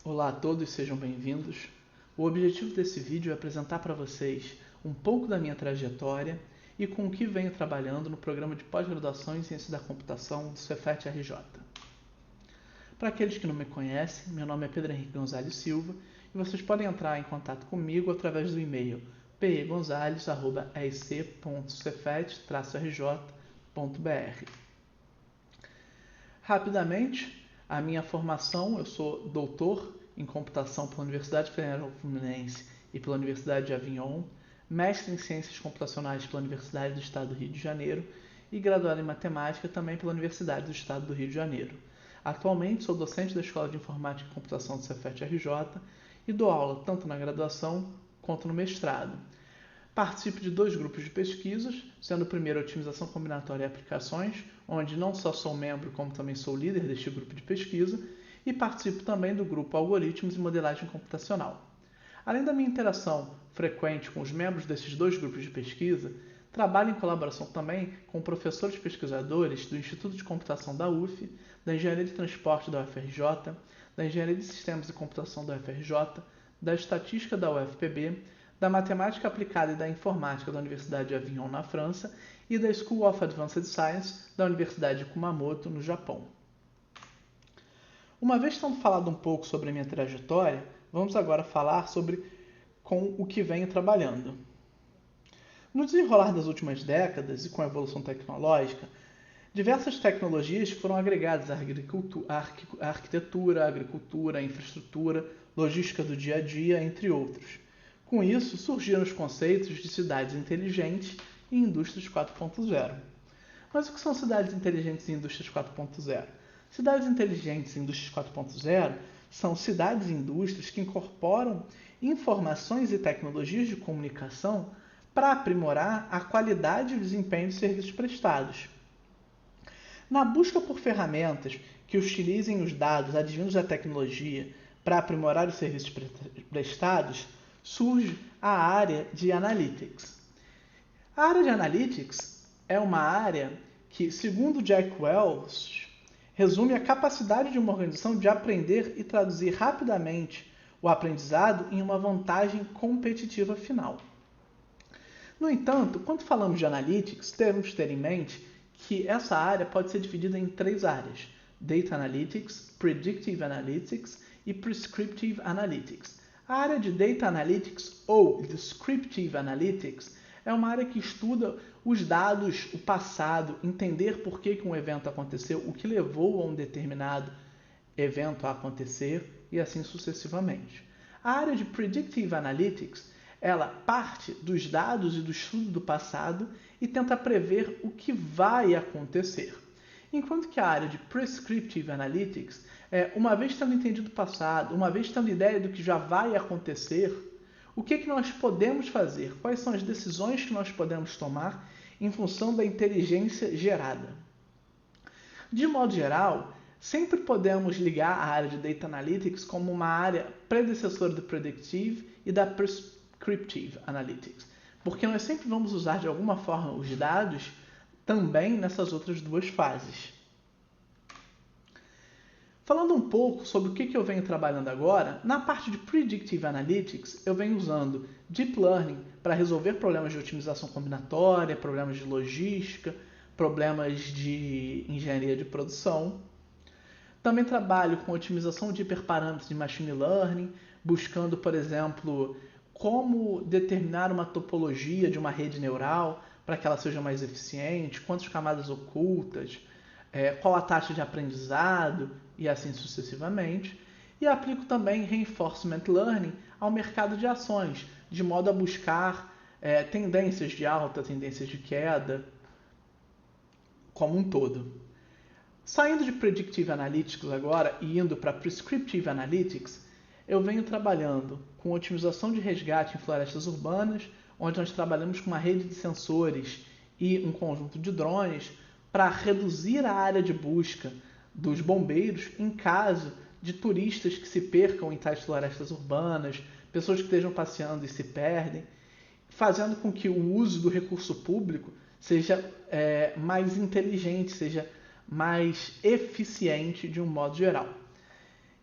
Olá a todos, sejam bem-vindos. O objetivo desse vídeo é apresentar para vocês um pouco da minha trajetória e com o que venho trabalhando no programa de pós-graduação em Ciência da Computação do Cefet-RJ. Para aqueles que não me conhecem, meu nome é Pedro Henrique Gonzalez Silva e vocês podem entrar em contato comigo através do e-mail pegonzales@ec.cefet-rj.br. Rapidamente, a minha formação, eu sou doutor em computação pela Universidade Federal Fluminense e pela Universidade de Avignon, mestre em ciências computacionais pela Universidade do Estado do Rio de Janeiro e graduado em matemática também pela Universidade do Estado do Rio de Janeiro. Atualmente sou docente da Escola de Informática e Computação do Cefet-RJ e dou aula tanto na graduação quanto no mestrado. Participo de 2 grupos de pesquisas, sendo o primeiro Otimização Combinatória e Aplicações, onde não só sou membro, como também sou líder deste grupo de pesquisa, e participo também do grupo Algoritmos e Modelagem Computacional. Além da minha interação frequente com os membros desses 2 grupos de pesquisa, trabalho em colaboração também com professores pesquisadores do Instituto de Computação da UF, da Engenharia de Transporte da UFRJ, da Engenharia de Sistemas e Computação da UFRJ, da Estatística da UFPB, da Matemática Aplicada e da Informática da Universidade de Avignon, na França, e da School of Advanced Science da Universidade de Kumamoto, no Japão. Uma vez tendo falado um pouco sobre a minha trajetória, vamos agora falar sobre com o que venho trabalhando. No desenrolar das últimas décadas e com a evolução tecnológica, diversas tecnologias foram agregadas à arquitetura, à agricultura, à infraestrutura, logística do dia a dia, entre outros. Com isso, surgiram os conceitos de cidades inteligentes e indústrias 4.0. Mas o que são cidades inteligentes e indústrias 4.0? Cidades inteligentes e indústrias 4.0 são cidades e indústrias que incorporam informações e tecnologias de comunicação para aprimorar a qualidade e o desempenho dos serviços prestados. Na busca por ferramentas que utilizem os dados advindos da tecnologia para aprimorar os serviços prestados, surge a área de Analytics. A área de Analytics é uma área que, segundo Jack Welch, resume a capacidade de uma organização de aprender e traduzir rapidamente o aprendizado em uma vantagem competitiva final. No entanto, quando falamos de Analytics, temos que ter em mente que essa área pode ser dividida em 3 áreas: Data Analytics, Predictive Analytics e Prescriptive Analytics. A área de Data Analytics ou Descriptive Analytics é uma área que estuda os dados, o passado, entender por que um evento aconteceu, o que levou a um determinado evento a acontecer e assim sucessivamente. A área de Predictive Analytics, ela parte dos dados e do estudo do passado e tenta prever o que vai acontecer. Enquanto que a área de Prescriptive Analytics, uma vez tendo entendido o passado, uma vez tendo ideia do que já vai acontecer, o que nós podemos fazer? Quais são as decisões que nós podemos tomar em função da inteligência gerada? De modo geral, sempre podemos ligar a área de Data Analytics como uma área predecessora do Predictive e da Prescriptive Analytics, porque nós sempre vamos usar de alguma forma os dados também nessas outras 2 fases. Falando um pouco sobre o que eu venho trabalhando agora, na parte de Predictive Analytics, eu venho usando Deep Learning para resolver problemas de otimização combinatória, problemas de logística, problemas de engenharia de produção. Também trabalho com otimização de hiperparâmetros de Machine Learning, buscando, por exemplo, como determinar uma topologia de uma rede neural para que ela seja mais eficiente, quantas camadas ocultas, qual a taxa de aprendizado e assim sucessivamente. E aplico também Reinforcement Learning ao mercado de ações, de modo a buscar tendências de alta, tendências de queda, como um todo. Saindo de Predictive Analytics agora e indo para Prescriptive Analytics, eu venho trabalhando com otimização de resgate em florestas urbanas, onde nós trabalhamos com uma rede de sensores e um conjunto de drones para reduzir a área de busca dos bombeiros em caso de turistas que se percam em tais florestas urbanas, pessoas que estejam passeando e se perdem, fazendo com que o uso do recurso público seja mais inteligente, seja mais eficiente de um modo geral.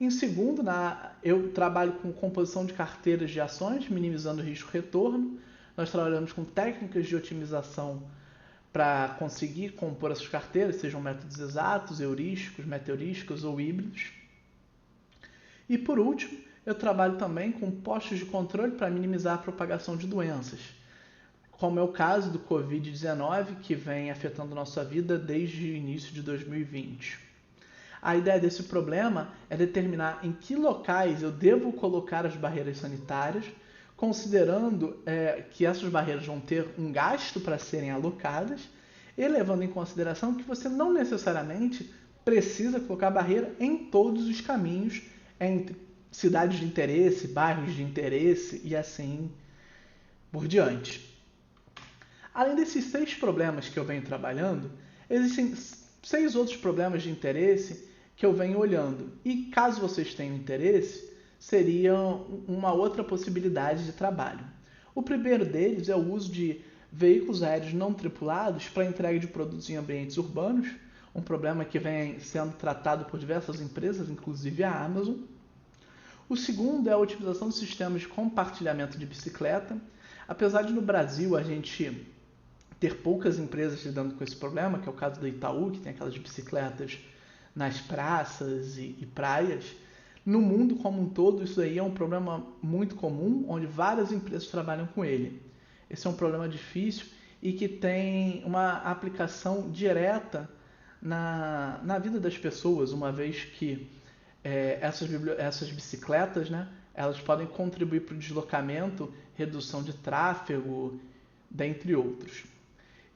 Em segundo, eu trabalho com composição de carteiras de ações, minimizando o risco-retorno. Nós trabalhamos com técnicas de otimização para conseguir compor essas carteiras, sejam métodos exatos, heurísticos, meteorísticos ou híbridos. E por último, eu trabalho também com postos de controle para minimizar a propagação de doenças, como é o caso do Covid-19, que vem afetando nossa vida desde o início de 2020. A ideia desse problema é determinar em que locais eu devo colocar as barreiras sanitárias, considerando que essas barreiras vão ter um gasto para serem alocadas e levando em consideração que você não necessariamente precisa colocar barreira em todos os caminhos entre cidades de interesse, bairros de interesse e assim por diante. Além desses 6 problemas que eu venho trabalhando, existem 6 outros problemas de interesse que eu venho olhando. E caso vocês tenham interesse, seria uma outra possibilidade de trabalho. O primeiro deles é o uso de veículos aéreos não tripulados para entrega de produtos em ambientes urbanos, um problema que vem sendo tratado por diversas empresas, inclusive a Amazon. O segundo é a otimização dos sistemas de compartilhamento de bicicleta. Apesar de no Brasil a gente ter poucas empresas lidando com esse problema, que é o caso da Itaú, que tem aquelas bicicletas nas praças e praias, no mundo como um todo isso aí é um problema muito comum, onde várias empresas trabalham com ele. Esse é um problema difícil e que tem uma aplicação direta na vida das pessoas, uma vez que essas bicicletas, né, elas podem contribuir para o deslocamento, redução de tráfego, dentre outros.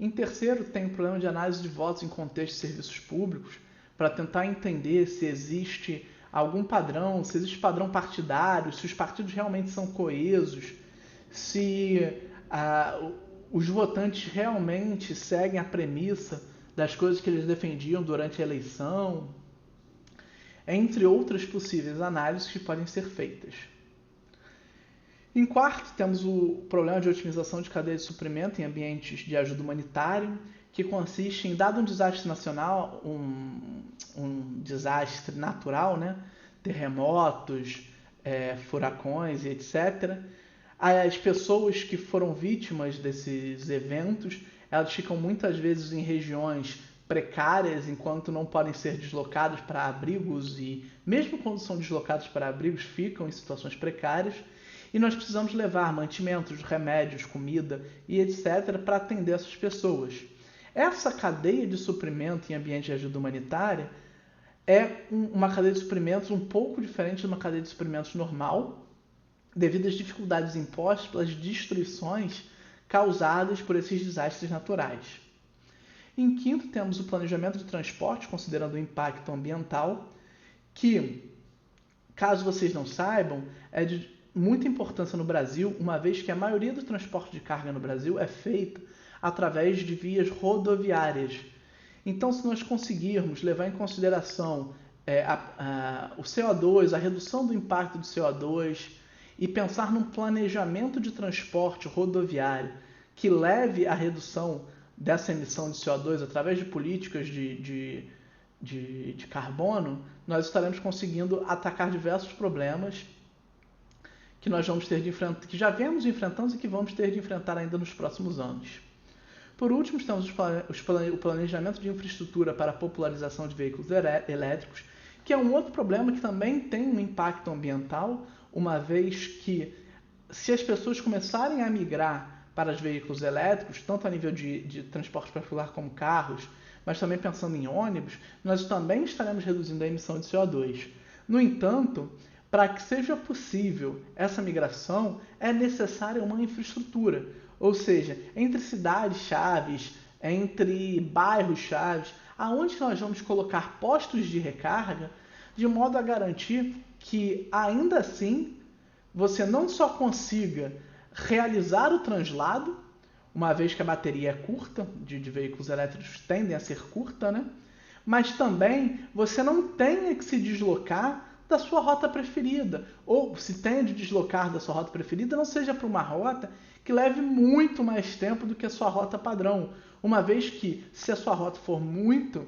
Em terceiro, tem o problema de análise de votos em contexto de serviços públicos, para tentar entender se existe algum padrão, se existe padrão partidário, se os partidos realmente são coesos, se os votantes realmente seguem a premissa das coisas que eles defendiam durante a eleição, entre outras possíveis análises que podem ser feitas. Em quarto, temos o problema de otimização de cadeia de suprimento em ambientes de ajuda humanitária, que consiste em, dado um desastre nacional, um desastre natural, né? Terremotos, furacões e etc., as pessoas que foram vítimas desses eventos, elas ficam muitas vezes em regiões precárias, enquanto não podem ser deslocadas para abrigos e, mesmo quando são deslocadas para abrigos, ficam em situações precárias. E nós precisamos levar mantimentos, remédios, comida e etc. para atender essas pessoas. Essa cadeia de suprimento em ambiente de ajuda humanitária é uma cadeia de suprimentos um pouco diferente de uma cadeia de suprimentos normal, devido às dificuldades impostas pelas destruições causadas por esses desastres naturais. Em quinto, temos o planejamento de transporte, considerando o impacto ambiental, que, caso vocês não saibam, é de muita importância no Brasil, uma vez que a maioria do transporte de carga no Brasil é feita através de vias rodoviárias. Então, se nós conseguirmos levar em consideração o CO2, a redução do impacto do CO2 e pensar num planejamento de transporte rodoviário que leve à redução dessa emissão de CO2 através de políticas de carbono, nós estaremos conseguindo atacar diversos problemas que nós vamos ter de enfrentar, que já vemos enfrentando e que vamos ter de enfrentar ainda nos próximos anos. Por último, temos o planejamento de infraestrutura para a popularização de veículos elétricos, que é um outro problema que também tem um impacto ambiental, uma vez que, se as pessoas começarem a migrar para os veículos elétricos, tanto a nível de transporte particular como carros, mas também pensando em ônibus, nós também estaremos reduzindo a emissão de CO2. No entanto, para que seja possível essa migração, é necessária uma infraestrutura. Ou seja, entre cidades-chaves, entre bairros-chaves, aonde nós vamos colocar postos de recarga, de modo a garantir que, ainda assim, você não só consiga realizar o translado, uma vez que a bateria é curta, de veículos elétricos tendem a ser curta, né? Mas também você não tenha que se deslocar da sua rota preferida, ou se tenha de deslocar da sua rota preferida, não seja para uma rota que leve muito mais tempo do que a sua rota padrão, uma vez que, se a sua rota for muito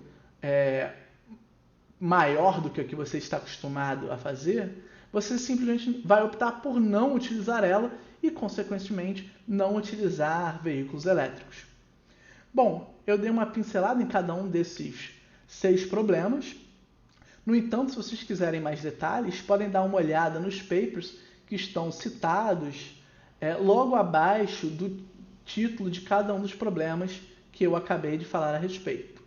maior do que o que você está acostumado a fazer, você simplesmente vai optar por não utilizar ela e, consequentemente, não utilizar veículos elétricos. Bom, eu dei uma pincelada em cada um desses 6 problemas. No entanto, se vocês quiserem mais detalhes, podem dar uma olhada nos papers que estão citados logo abaixo do título de cada um dos problemas que eu acabei de falar a respeito.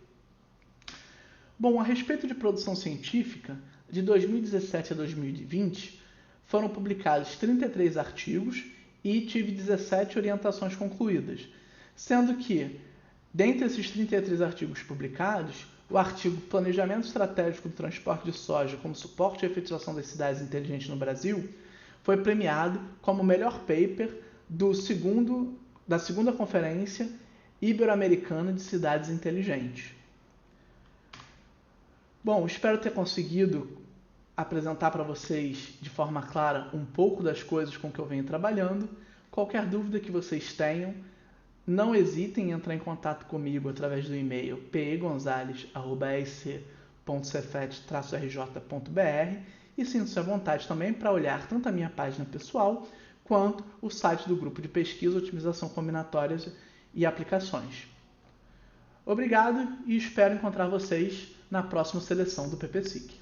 Bom, a respeito de produção científica, de 2017 a 2020, foram publicados 33 artigos e tive 17 orientações concluídas, sendo que, dentre esses 33 artigos publicados, o artigo Planejamento Estratégico do Transporte de Soja como Suporte à Efetivação das Cidades Inteligentes no Brasil foi premiado como o melhor paper da segunda Conferência Ibero-Americana de Cidades Inteligentes. Bom, espero ter conseguido apresentar para vocês de forma clara um pouco das coisas com que eu venho trabalhando. Qualquer dúvida que vocês tenham, não hesitem em entrar em contato comigo através do e-mail pegonzales@esc.cefet-rj.br e sinta-se à vontade também para olhar tanto a minha página pessoal quanto o site do grupo de pesquisa, otimização combinatórias e aplicações. Obrigado e espero encontrar vocês na próxima seleção do PPSIC.